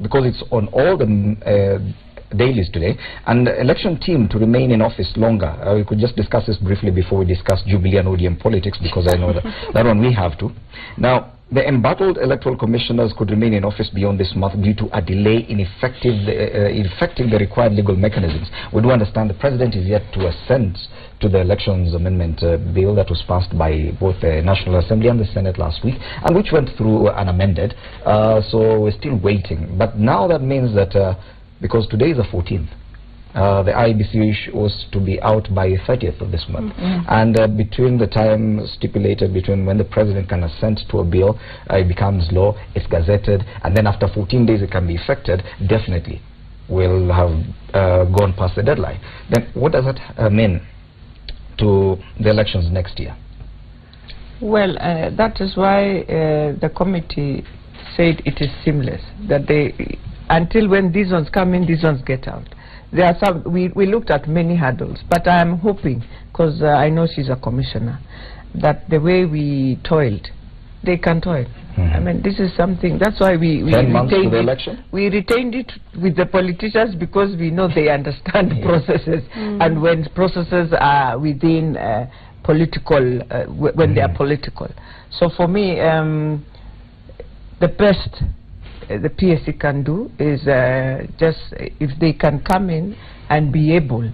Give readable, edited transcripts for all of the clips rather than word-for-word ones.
because it's on all the dailies today, and the election team to remain in office longer. We could just discuss this briefly before we discuss Jubilee and ODM politics, because I know that one we have to. Now, the embattled electoral commissioners could remain in office beyond this month due to a delay in effecting the required legal mechanisms. We do understand the president is yet to assent to the elections amendment bill that was passed by both the National Assembly and the Senate last week, and which went through unamended. So we're still waiting. But now that means that because today is the 14th, the IEBC was to be out by 30th of this month. And between the time stipulated between when the president can assent to a bill, it becomes law, it's gazetted, and then after 14 days it can be effected, definitely will have gone past the deadline. Then what does that mean to the elections next year? Well, that is why the committee said it is seamless, that they, until when these ones come in, these ones get out. There are some, we looked at many hurdles, but I am hoping, because I know she's a commissioner, that the way we toiled, they can toil. I mean, this is something, that's why we 10 months to the election? We retained it with the politicians because we know they understand processes, and when processes are within political, when they are political. So for me, the best the PSC can do is just if they can come in and be able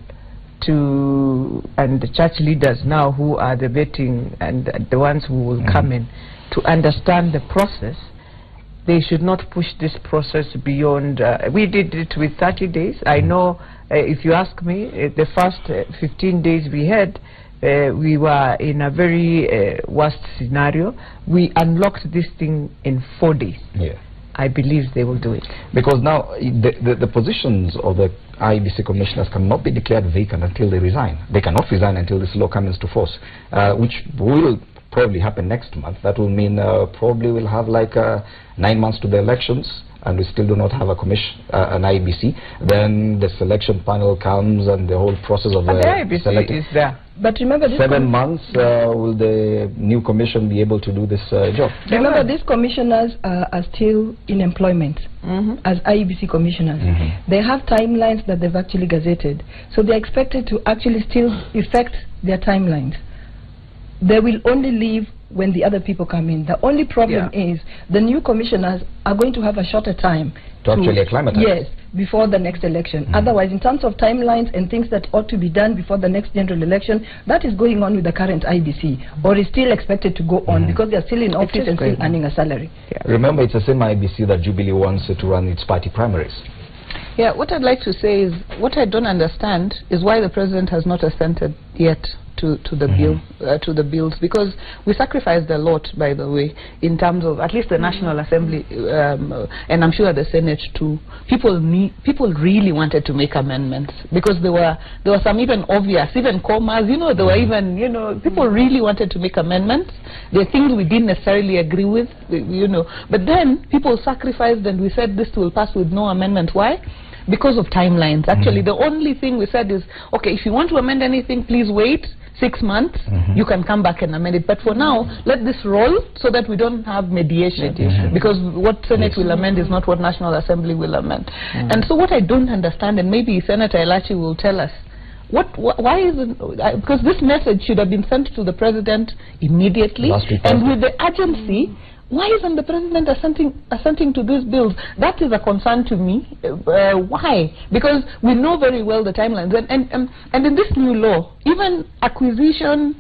to, and the church leaders now who are the vetting and the ones who will come in to understand the process, they should not push this process beyond. We did it with 30 days. I know if you ask me, the first 15 days we had, we were in a very worst scenario. We unlocked this thing in 4 days. Yeah. I believe they will do it. Because now the positions of the IEBC commissioners cannot be declared vacant until they resign. They cannot resign until this law comes into force, which will probably happen next month. That will mean probably we'll have like 9 months to the elections, and we still do not have a an IEBC. Then the selection panel comes and the whole process of the IEBC is there. But remember, 7 months will the new commission be able to do this job? Remember, these commissioners are still in employment as IEBC commissioners. They have timelines that they've actually gazetted, so they're expected to actually still effect their timelines. They will only leave when the other people come in. The only problem is the new commissioners are going to have a shorter time to actually acclimatize. Yes, before the next election. Otherwise, in terms of timelines and things that ought to be done before the next general election, that is going on with the current IEBC, or is still expected to go on because they are still in office and still earning a salary. Remember, it's the same IEBC that Jubilee wants to run its party primaries. Yeah, what I'd like to say is, what I don't understand is why the president has not assented yet to the bill, to the bills, because we sacrificed a lot, by the way, in terms of at least the National Assembly, and I'm sure the Senate too. People really wanted to make amendments because there were some even obvious, even commas, you know, there were even, you know, people really wanted to make amendments. There are things we didn't necessarily agree with, you know, but then people sacrificed and we said this will pass with no amendment. Why? Because of timelines. Actually, the only thing we said is, okay, if you want to amend anything, please wait 6 months, you can come back and amend it. But for now, let this roll so that we don't have mediation. Because what Senate will amend is not what National Assembly will amend. And so what I don't understand, and maybe Senator Elachi will tell us, why isn't, because this message should have been sent to the president immediately, and with the urgency. Why isn't the president assenting to these bills? That is a concern to me. Why? Because we know very well the timelines. And in this new law, even acquisition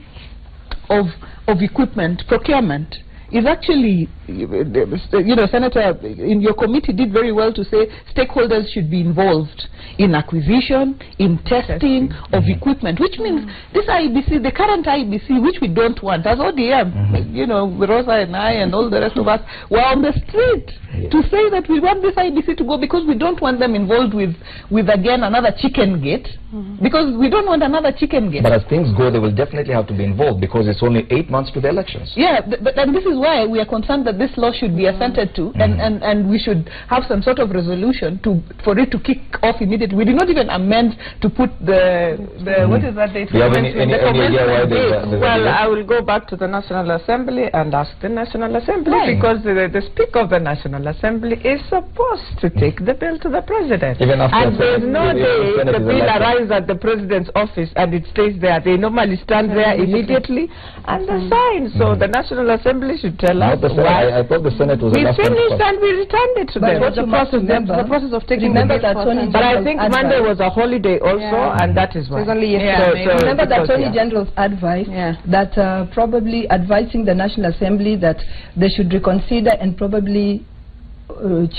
of equipment, procurement, is actually, you know, Senator, in your committee did very well to say stakeholders should be involved in acquisition, in testing of equipment, which means this IEBC, the current IEBC, which we don't want, as ODM, you know, Rosa and I and all the rest of us, were on the street to say that we want this IEBC to go because we don't want them involved with again, another chicken gate, because we don't want another chicken gate. But as things go, they will definitely have to be involved because it's only 8 months to the elections. Yeah, and this is why we are concerned that this law should be assented to, and we should have some sort of resolution for it to kick off immediately. We did not even amend to put the what is that date? Do you have any idea why Well, I will go back to the National Assembly and ask the National Assembly, because the Speaker of the National Assembly is supposed to take the bill to the President. Even after and there's no day the bill arrives at the President's office and it stays there. They normally stand there immediately and they sign. So the National Assembly should tell us why. I thought the Senate was we finished and we returned it to them. What's the process of taking the bill? But I think Monday was a holiday also, and that is why. Remember that Attorney General's advice that probably advising the National Assembly that they should reconsider and probably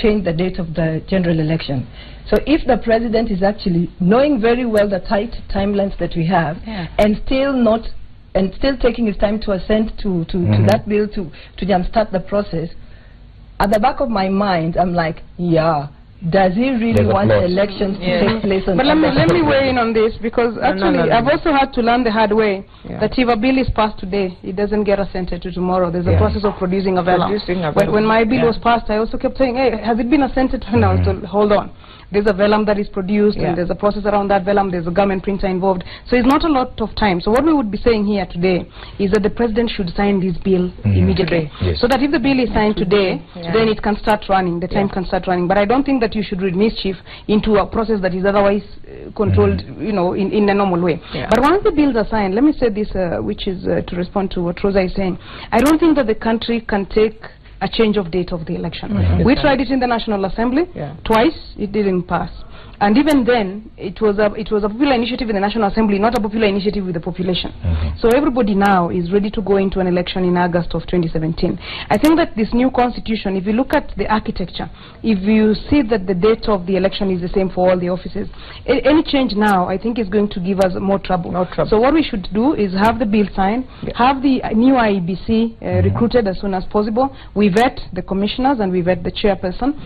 change the date of the general election. So if the President is actually knowing very well the tight timelines that we have and still taking his time to assent to that bill to jumpstart the process, at the back of my mind I'm like, does he really want elections to take place on? But let me weigh in on this, because actually I've also had to learn the hard way that if a bill is passed today, it doesn't get assented to tomorrow. There's a process of producing a vellum. When my bill was passed, I also kept saying, hey, has it been assented to? Now, hold on. There's a vellum that is produced, and there's a process around that vellum. There's a government printer involved. So it's not a lot of time. So what we would be saying here today is that the President should sign this bill immediately. So that if the bill is signed today, then it can start running. The time can start running. But I don't think that you should read mischief into a process that is otherwise controlled, you know, in a normal way. But once the bills are signed, let me say this, which is to respond to what Rosa is saying. I don't think that the country can take a change of date of the election. We tried it in the National Assembly twice. It didn't pass. And even then, it was a popular initiative in the National Assembly, not a popular initiative with the population. So everybody now is ready to go into an election in August of 2017. I think that this new constitution, if you look at the architecture, if you see that the date of the election is the same for all the offices, any change now, I think, is going to give us more trouble. So what we should do is have the bill signed, have the new IEBC recruited as soon as possible. We vet the commissioners and we vet the chairperson.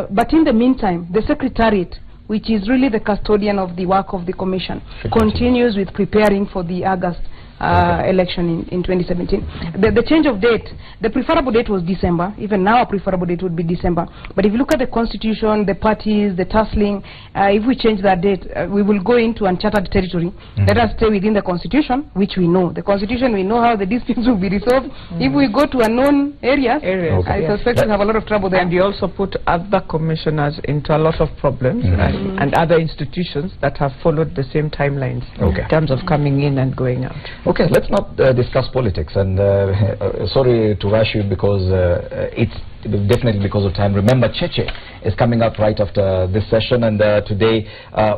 But in the meantime, the Secretariat, which is really the custodian of the work of the Commission, continues with preparing for the August election in 2017. The change of date, the preferable date was December. Even now a preferable date would be December. But if you look at the Constitution, the parties, the tussling, if we change that date, we will go into uncharted territory. Let us stay within the Constitution, which we know. The Constitution, we know how the disputes will be resolved. If we go to unknown areas, I suspect we'll have a lot of trouble there. And you also put other commissioners into a lot of problems and other institutions that have followed the same timelines in terms of coming in and going out. Okay, let's not discuss politics, and sorry to rush you because it's definitely because of time. Remember, Cheche is coming up right after this session, and today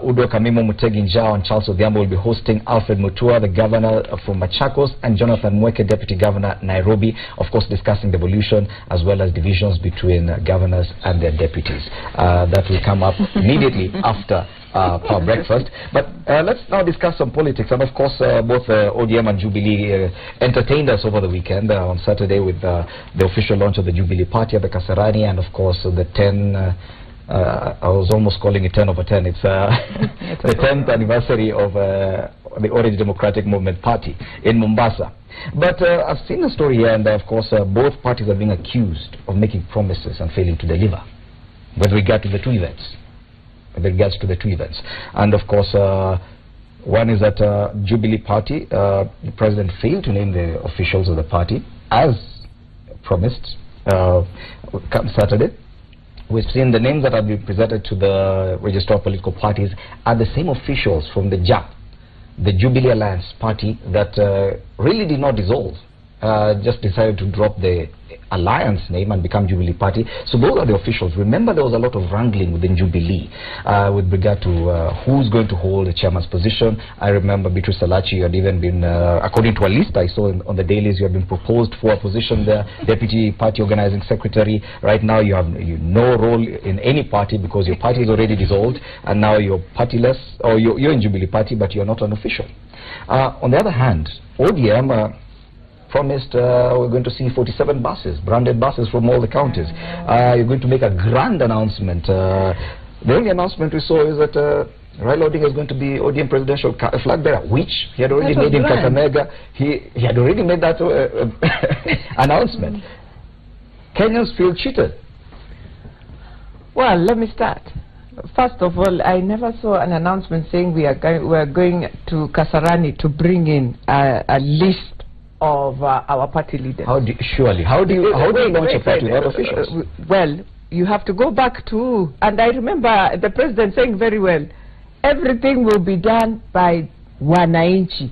Udo Kamimo Mutegi Njau and Charles Odhiambo will be hosting Alfred Mutua, the governor from Machakos, and Jonathan Mweke, deputy governor, Nairobi, of course discussing devolution as well as divisions between governors and their deputies. That will come up immediately after our breakfast. But let's now discuss some politics, and of course both ODM and Jubilee entertained us over the weekend on Saturday with the official launch of the Jubilee Party at the Kasarani, and of course the 10 I was almost calling it 10 over 10. It's the 10th anniversary of the Orange Democratic Movement Party in Mombasa. But I've seen the story here, and of course both parties are being accused of making promises and failing to deliver with regard to the two events. And of course one is that Jubilee Party, the president failed to name the officials of the party as promised come Saturday. We've seen the names that have been presented to the Registrar of Political Parties are the same officials from the JAP, the Jubilee Alliance Party, that really did not dissolve, just decided to drop the alliance name and become Jubilee Party. So those are the officials. Remember, there was a lot of wrangling within Jubilee with regard to who's going to hold the chairman's position. I remember Beatrice Salachi had even been, according to a list I saw on the dailies, you have been proposed for a position there, deputy party organizing secretary. Right now you have no role in any party because your party is already dissolved, and now you're partyless, or you're in Jubilee Party, but you're not an official. On the other hand, ODM promised we're going to see 47 buses, branded buses from all the counties. You're going to make a grand announcement. The only announcement we saw is that Raila Odinga is going to be ODM presidential flag bearer, which he had already made in Kakamega. He had already made that announcement. Kenyans feel cheated. Well, let me start. First of all, I never saw an announcement saying we are going to Kasarani to bring in a list of our party leaders. How do you launch a party without officials? Well, you have to go back to, and I remember the president saying very well, everything will be done by Wananchi.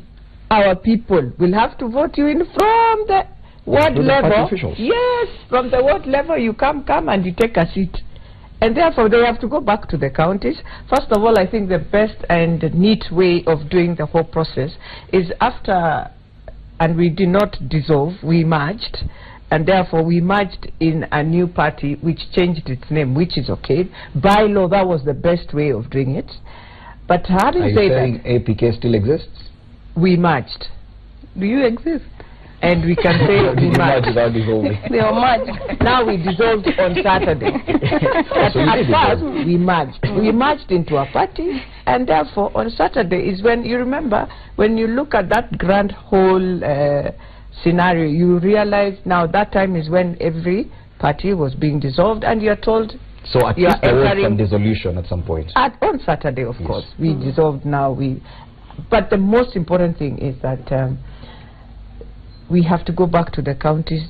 Our people will have to vote you in from the ward level. Yes, from the ward level you come and you take a seat. And therefore they have to go back to the counties. First of all, I think the best and neat way of doing the whole process is after, and we did not dissolve, we merged. And therefore we merged in a new party which changed its name, which is okay. By law, that was the best way of doing it. But having said that... Are you saying APK still exists? We merged. Do you exist? And we can say we merged. They are merged. Now we dissolved on Saturday. So at first, we merged. We merged into a party, and therefore on Saturday is when, you remember, when you look at that grand whole scenario, you realize now that time is when every party was being dissolved, and you are told. So at least there was some dissolution at some point. On Saturday, of course, we dissolved. Now but the most important thing is that we have to go back to the counties.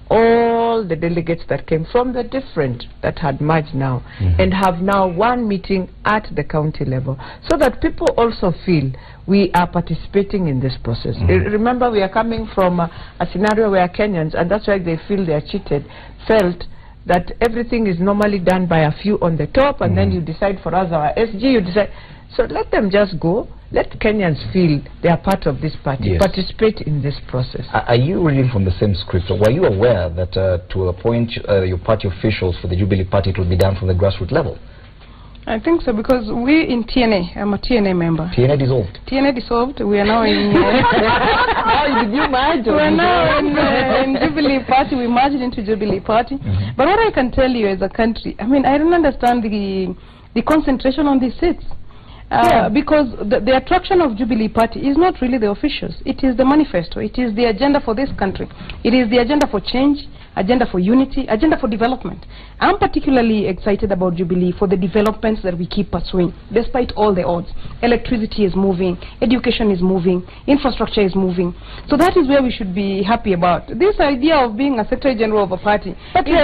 All the delegates that came from the different that had merged now and have now one meeting at the county level, so that people also feel we are participating in this process. Remember, we are coming from a scenario where Kenyans, and that's why they feel they are cheated, felt that everything is normally done by a few on the top, and then you decide for us, our SG, you decide. So let them just go. Let Kenyans feel they are part of this party, participate in this process. Are you reading from the same script? Were you aware that to appoint your party officials for the Jubilee Party, it will be done from the grassroots level? I think so, because we in TNA, I'm a TNA member. TNA dissolved? TNA dissolved. We are now in... Did you merge? We are now in Jubilee Party. We merged into Jubilee Party. But what I can tell you as a country, I mean, I don't understand the concentration on these seats. Because the attraction of Jubilee Party is not really the officials. It is the manifesto. It is the agenda for this country. It is the agenda for change, agenda for unity, agenda for development. I'm particularly excited about Jubilee for the developments that we keep pursuing, despite all the odds. Electricity is moving, education is moving, infrastructure is moving. So that is where we should be happy about. This idea of being a Secretary General of a party, and getting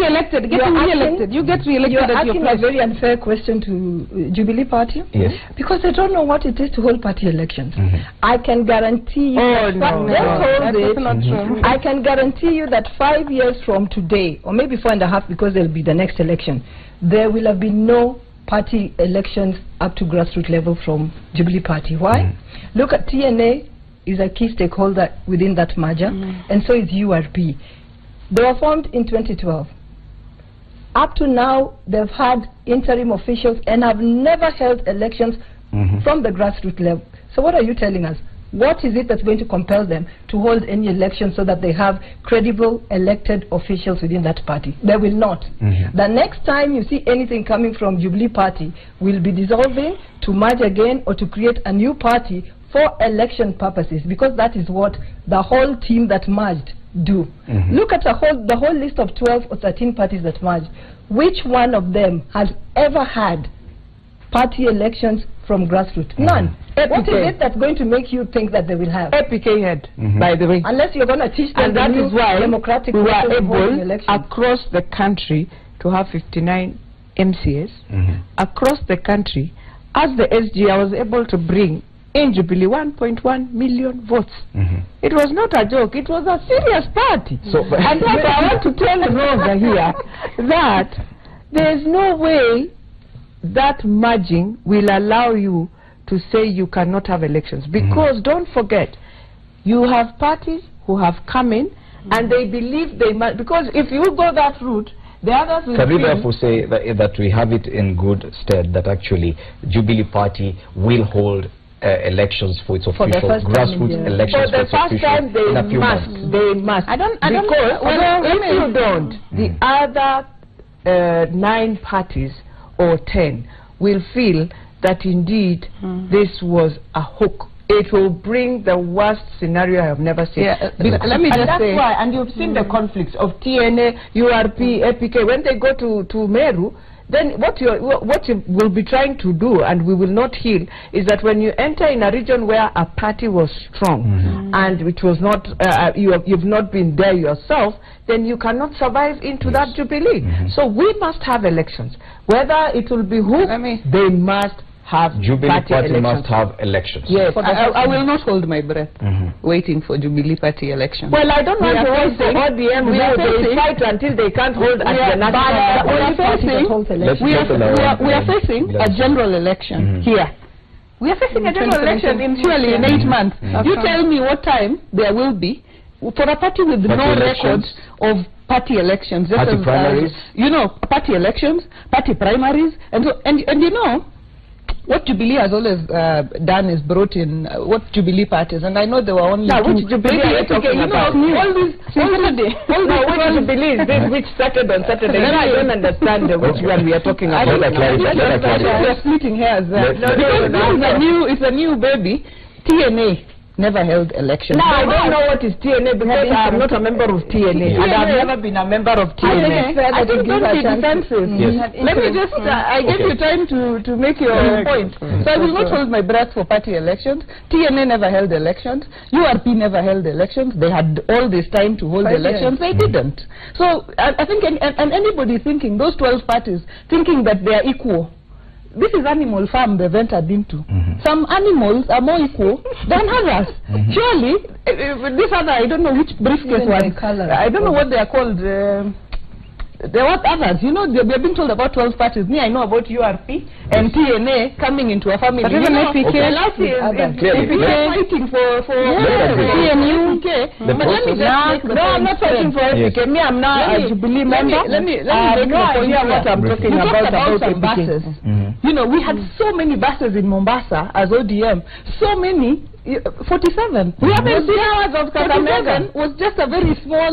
elected, getting re-elected. You get re-elected as your president. Very unfair question to Jubilee Party. Yes. Because they don't know what it is to hold party elections. I can guarantee you I can guarantee you that 5 years from today, or maybe 4.5, because there will be the next election, there will have been no party elections up to grassroots level from Jubilee Party. Why? Look at TNA is a key stakeholder within that merger, and so is URP. They were formed in 2012. Up to now, they've had interim officials and have never held elections from the grassroots level. So what are you telling us? What is it that's going to compel them to hold any elections so that they have credible elected officials within that party? They will not. The next time you see anything coming from Jubilee Party, will be dissolving to merge again or to create a new party for election purposes, because that is what the whole team that merged do. Look at the whole list of 12 or 13 parties that merged. Which one of them has ever had party elections from grassroots? None. What is it that's going to make you think that they will have? APK had, by the way. Unless you're going to teach them and that is why democratic we were able across the country to have 59 MCAs. Across the country, as the SG, I was able to bring in Jubilee 1.1 million votes. It was not a joke, it was a serious party. So, and I want to tell Rosa here that there is no way that merging will allow you to say you cannot have elections, because don't forget, you have parties who have come in and they believe they must, because if you go that route, the others will. Can we therefore say that we have it in good stead that actually Jubilee Party will hold elections for its officials, grassroots elections for its officials in a few months? They must. Because if you don't, the other 9 parties or 10 will feel that indeed this was a hook. It will bring the worst scenario I have never seen. Yeah, let me just say, why, and you've seen the conflicts of TNA, URP, APK. When they go to Meru, then what you will be trying to do, and we will not heal, is that when you enter in a region where a party was strong and which was not, you've not been there yourself, then you cannot survive into that Jubilee. So we must have elections. Whether it will be who, they must have Jubilee Party must have elections. Yes, I will not hold my breath waiting for Jubilee Party elections. Well, I don't want to hold for ODM. They fight until they can't hold at the national level. We are facing a general election here. We are facing a general election in 8 months. You tell me what time there will be for a party with no records of party elections. Party primaries. You know, party elections, party primaries, and so, and you know, what Jubilee has always done is brought in what Jubilee parties, and I know there were only which Jubilee are you talking about? All these Saturday. Which Jubilee is this? Which started on Saturday? I don't understand which one we are talking about. We are splitting hairs. It's a new baby. TNA never held elections. No, I don't know what is TNA because I'm not a member of TNA. And I've never been a member of TNA. I think don't be defensive. Let me just, I gave you time to make your point. So I will not hold my breath for party elections. TNA never held elections. URP never held elections. They had all this time to hold elections. They didn't. So I think, and anybody thinking, those 12 parties, thinking that they are equal, this is animal farm they've entered into. Some animals are more equal than others. Surely, this other, I don't know which briefcase one. I don't know what they are called. There were others. You know, we have been told about 12 parties. Me, I know about URP and TNA coming into a family. But even APK, fighting for TNU. But let me just no, I'm not fighting for APK. Me, I'm not a Jubilee member. Let me make no idea what I'm talking about some buses. You know, we had so many buses in Mombasa as ODM. So many. 47. We haven't seen ours of Kakamega. Was just a very small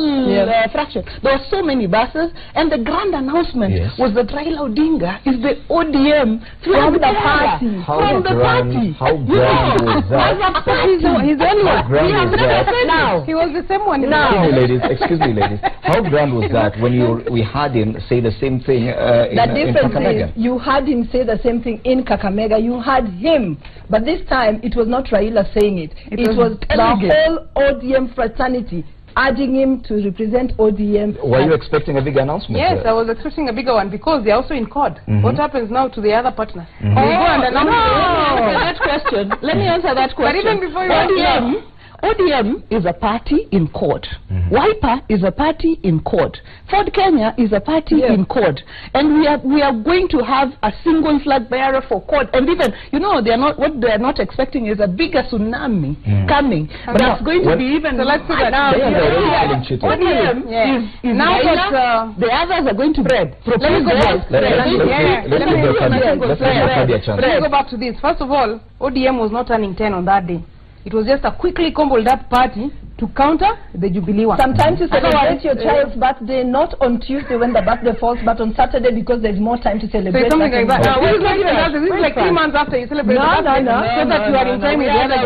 fraction. There were so many buses, and the grand announcement was that Raila Odinga is the ODM from the party. How grand was that? He's the only one. We have never said now. He was the same one. Excuse me, ladies. How grand was that when we had him say the same thing in Kakamega? You had him say the same thing in Kakamega. You had him. But this time, it was not Raila saying it. It was the whole ODM fraternity urging him to represent ODM. Were you expecting a bigger announcement? Yes, I was expecting a bigger one because they're also in CORD. What happens now to the other partners? Let me answer that question. Let me answer that question. But even before you ODM is a party in CORD. Wiper is a party in CORD. Ford Kenya is a party in CORD. And we are going to have a single flag bearer for CORD. And even, you know, what they are not expecting is a bigger tsunami coming. But that's going to be even... So let's do that now. ODM is now that the others are going to bread. Let's go back to this. First of all, ODM was not turning 10 on that day. It was just a quickly cobbled up party to counter the Jubilee one. Sometimes you celebrate your child's birthday not on Tuesday when the birthday falls, but on Saturday because there's more time to celebrate. So something like that. Now, this is like 3 months after you celebrate the birthday, so that you are in time with the other.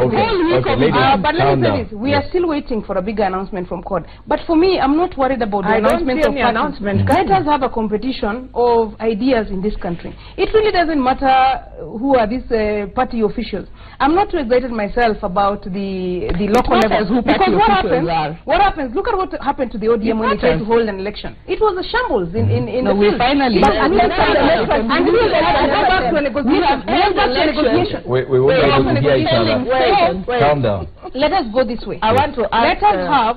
But let me say this, we are still waiting for a bigger announcement from CORD. But for me, I'm not worried about the announcements of parties. Let us have a competition of ideas in this country. It really doesn't matter who are these party officials. I'm not too excited myself about the local levels. Because what happens? Look at what happened to the ODM when they tried to hold an election. It was a shambles in the we finally we went back to a negotiation. We won't be able to hear each other. Calm down. Let us go this way. I want to ask, let us have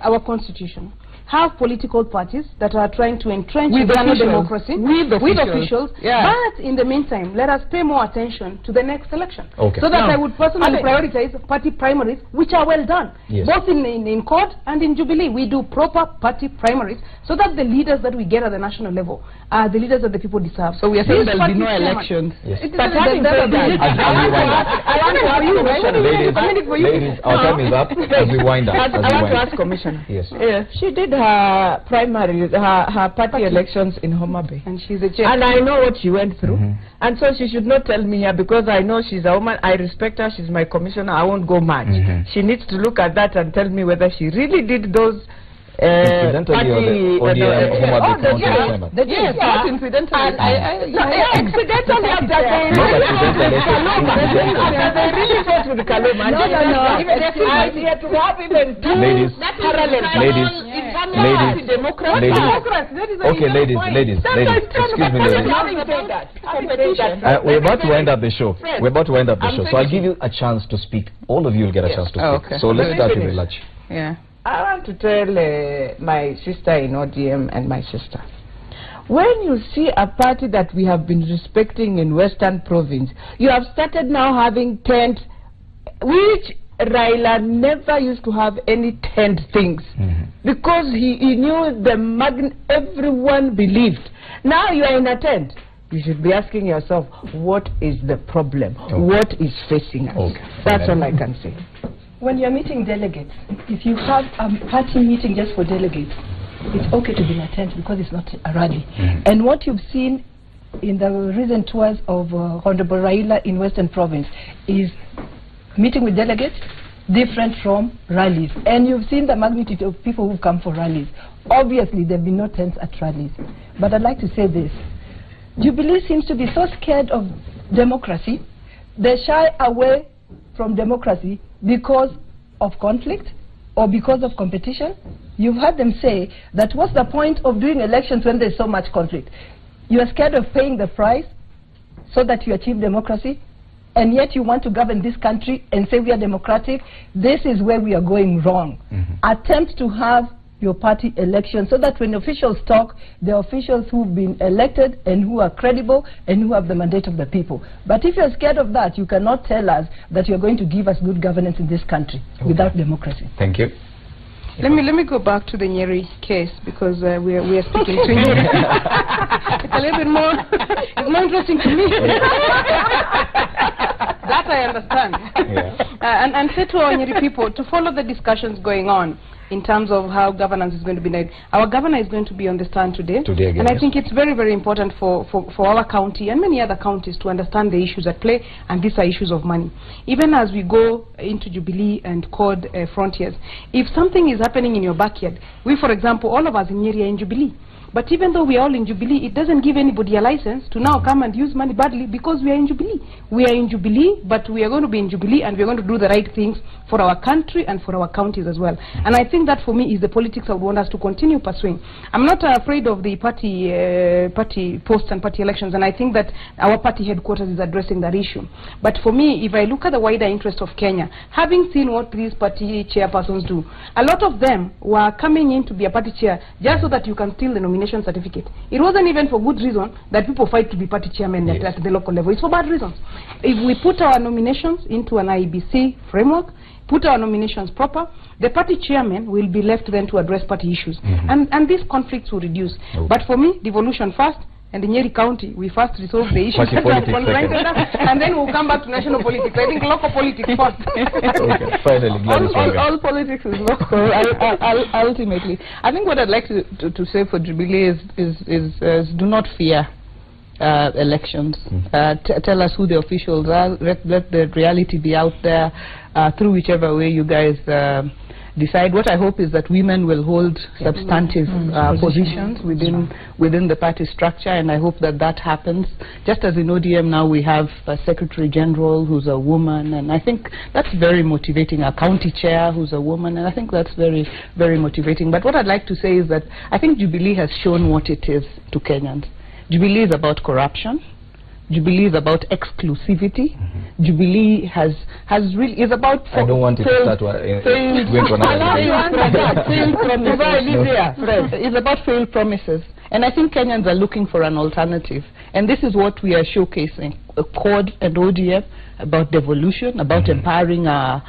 our constitution. Have political parties that are trying to entrench Uganda democracy with officials. But in the meantime, let us pay more attention to the next election. So that I would personally prioritize party primaries, which are well done, both in CORD and in Jubilee. We do proper party primaries so that the leaders that we get at the national level are the leaders that the people deserve. So we are saying there will be no elections. But having said that, ladies, our time is up as we wind up. I want to ask Commissioner. Yes. She did her primaries, her party elections in Homa Bay. And she's a chair. And I know what she went through. And so she should not tell me here, because I know she's a woman. I respect her. She's my commissioner. I won't go mad. She needs to look at that and tell me whether she really did those incidentally on the Homa Bay County Chairman. Yes, not incidentally. Accidentally after they really fought with Kaloma. Ladies, okay, ladies, excuse me, ladies. We're about to wind up the show. So I'll give you a chance to speak. All of you will get a chance to speak. Okay. So let's start with Elachi. Yeah. I want to tell my sister in ODM and my sister, when you see a party that we have been respecting in Western Province, you have started now having tent, which Raila never used to have any tent things, because he knew everyone believed. Now you are in a tent. You should be asking yourself, what is the problem? What is facing us? That's all I can say. When you're meeting delegates, if you have a party meeting just for delegates, it's okay to be in a tent because it's not a rally. And what you've seen in the recent tours of Honorable Raila in Western Province is meeting with delegates different from rallies. And you've seen the magnitude of people who come for rallies. Obviously, there have been no tents at rallies. But I'd like to say this. Jubilee seems to be so scared of democracy, they shy away from democracy because of conflict or because of competition. You've heard them say that what's the point of doing elections when there's so much conflict? You are scared of paying the price so that you achieve democracy, and yet you want to govern this country and say we are democratic. This is where we are going wrong. Attempt to have your party election so that when officials talk, the officials who've been elected and who are credible and who have the mandate of the people. But if you're scared of that, you cannot tell us that you're going to give us good governance in this country without democracy. Thank you. Let me go back to the Nyeri case, because we are speaking to Nyeri. It's a little bit more, it's more interesting to me. That I understand. And say to our Nyeri people to follow the discussions going on in terms of how governance is going to be made. Our governor is going to be on the stand today again, and I think it's very, very important for our county and many other counties to understand the issues at play, and these are issues of money. Even as we go into Jubilee and CORD frontiers, if something is happening in your backyard, we, for example, all of us in Nyeri are in Jubilee. But even though we are all in Jubilee, it doesn't give anybody a license to now come and use money badly because we are in Jubilee. We are in Jubilee, but we are going to be in Jubilee and we are going to do the right things for our country and for our counties as well. And I think that for me is the politics I would want us to continue pursuing. I'm not afraid of the party posts and party elections, and I think that our party headquarters is addressing that issue. But for me, if I look at the wider interest of Kenya, having seen what these party chairpersons do, a lot of them were coming in to be a party chair just so that you can steal the nomination certificate. It wasn't even for good reason that people fight to be party chairman at the local level. It's for bad reasons. If we put our nominations into an IEBC framework, put our nominations proper, the party chairman will be left then to address party issues. And these conflicts will reduce. But for me, devolution first, and in Nyeri County, we first resolve the issues and then we'll come back to national politics. I think local politics first. Finally, all politics is local. Ultimately, I think what I'd like to say for Jubilee is do not fear elections. Tell us who the officials are. Let the reality be out there through whichever way you guys decide. What I hope is that women will hold substantive positions within the party structure, and I hope that that happens. Just as in ODM now we have a Secretary General who's a woman, and I think that's very motivating. A county chair who's a woman, and I think that's very, very motivating. But what I'd like to say is that I think Jubilee has shown what it is to Kenyans. Jubilee is about corruption. Jubilee is about exclusivity. Jubilee is about I don't want it to start It's about failed promises. And I think Kenyans are looking for an alternative. And this is what we are showcasing, CORD and ODM, about devolution, about empowering our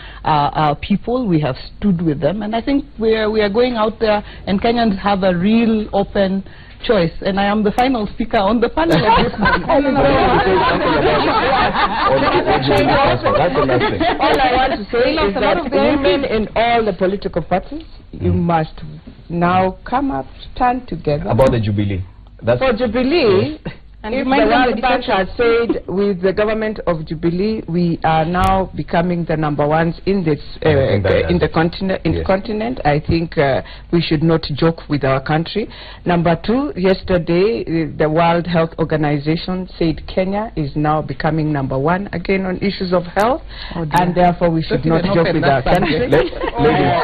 people. We have stood with them. And I think we are going out there, and Kenyans have a real open choice, and I am the final speaker on the panel of this morning. All I want to say is that women in all the political parties, you must now come up, stand together. About the Jubilee. That's for Jubilee, and if the World Bank has said with the government of Jubilee, we are now becoming the number ones in this in the continent. I think we should not joke with our country. Number two, yesterday the World Health Organization said Kenya is now becoming number one again on issues of health, and therefore we should not joke with our country. Ladies,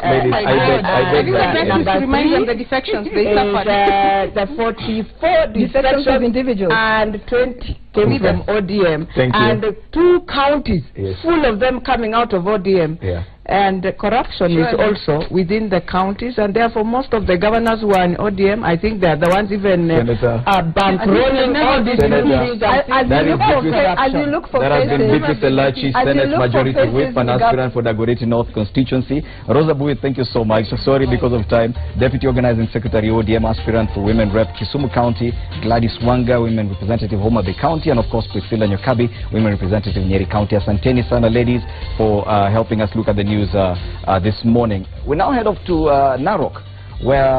I beg that. Remind them the defections they suffered. The 44 defections of individuals. And 20 came from ODM. And 2 counties, full of them coming out of ODM. And corruption is also within the counties, and therefore most of the governors who are in ODM, I think they are the ones even bankrolling all these things. As you look for that has been Beatrice Elachi, Senate Majority Whip and aspirant for Dagoretti North constituency. Rosa Bui, thank you so much. Sorry because of time. Deputy Organizing Secretary ODM aspirant for Women Rep Kisumu County, Gladys Wanga, Women Representative Homa Bay County, and of course Priscilla Nyokabi, Women Representative Nyeri County. Asanteni sana ladies for helping us look at the news this morning. We now head off to Narok, where